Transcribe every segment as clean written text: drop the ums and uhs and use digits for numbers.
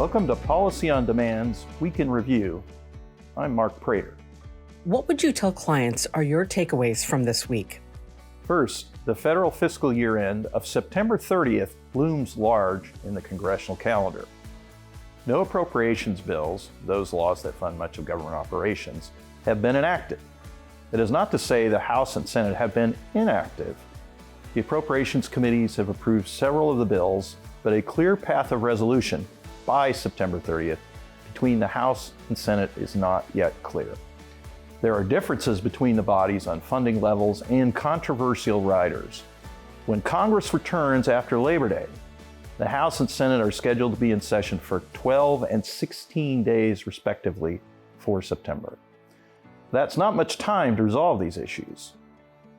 Welcome to Policy on Demand's Week in Review. I'm Mark Prater. What would you tell clients are your takeaways from this week? First, the federal fiscal year end of September 30th looms large in the congressional calendar. No appropriations bills, those laws that fund much of government operations, have been enacted. It is not to say the House and Senate have been inactive. The appropriations committees have approved several of the bills, but a clear path of resolution by September 30th between the House and Senate is not yet clear. There are differences between the bodies on funding levels and controversial riders. When Congress returns after Labor Day, the House and Senate are scheduled to be in session for 12 and 16 days respectively for September. That's not much time to resolve these issues.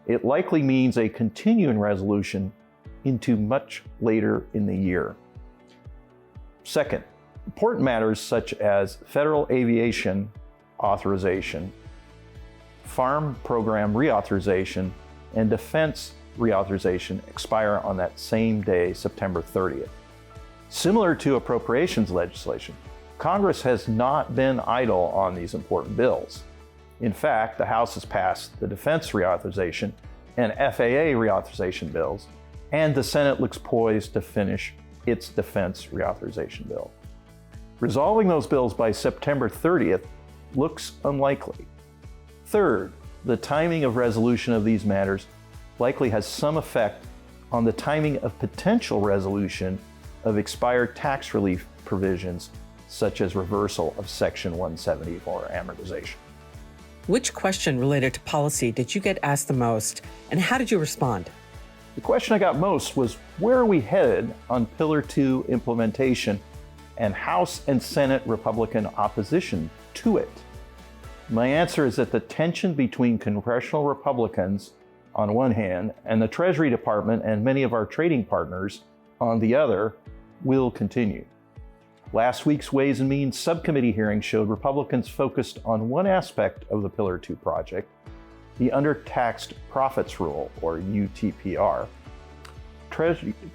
It likely means a continuing resolution into much later in the year. Second, important matters such as federal aviation authorization, farm program reauthorization, and defense reauthorization expire on that same day, September 30th. Similar to appropriations legislation, Congress has not been idle on these important bills. In fact, the House has passed the defense reauthorization and FAA reauthorization bills, and the Senate looks poised to finish its defense reauthorization bill. Resolving those bills by September 30th looks unlikely. Third, the timing of resolution of these matters likely has some effect on the timing of potential resolution of expired tax relief provisions, such as reversal of Section 174 amortization. Which question related to policy did you get asked the most, and how did you respond? The question I got most was, where are we headed on Pillar 2 implementation and House and Senate Republican opposition to it? My answer is that the tension between congressional Republicans on one hand and the Treasury Department and many of our trading partners on the other will continue. Last week's Ways and Means subcommittee hearing showed Republicans focused on one aspect of the Pillar 2 project, the undertaxed profits rule, or UTPR.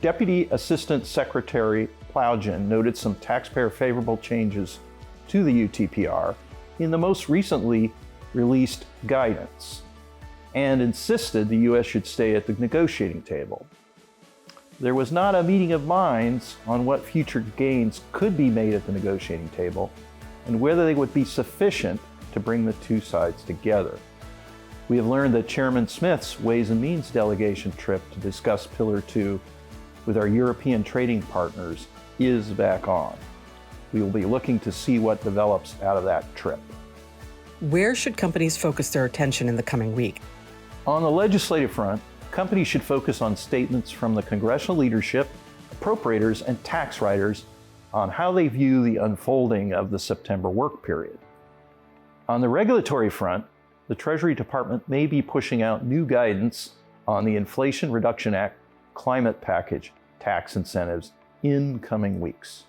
Deputy Assistant Secretary Plowgen noted some taxpayer-favorable changes to the UTPR in the most recently released guidance, and insisted the U.S. should stay at the negotiating table. There was not a meeting of minds on what future gains could be made at the negotiating table and whether they would be sufficient to bring the two sides together. We have learned that Chairman Smith's Ways and Means delegation trip to discuss Pillar 2 with our European trading partners is back on. We will be looking to see what develops out of that trip. Where should companies focus their attention in the coming week? On the legislative front, companies should focus on statements from the congressional leadership, appropriators, and tax writers on how they view the unfolding of the September work period. On the regulatory front, the Treasury Department may be pushing out new guidance on the Inflation Reduction Act climate package tax incentives in coming weeks.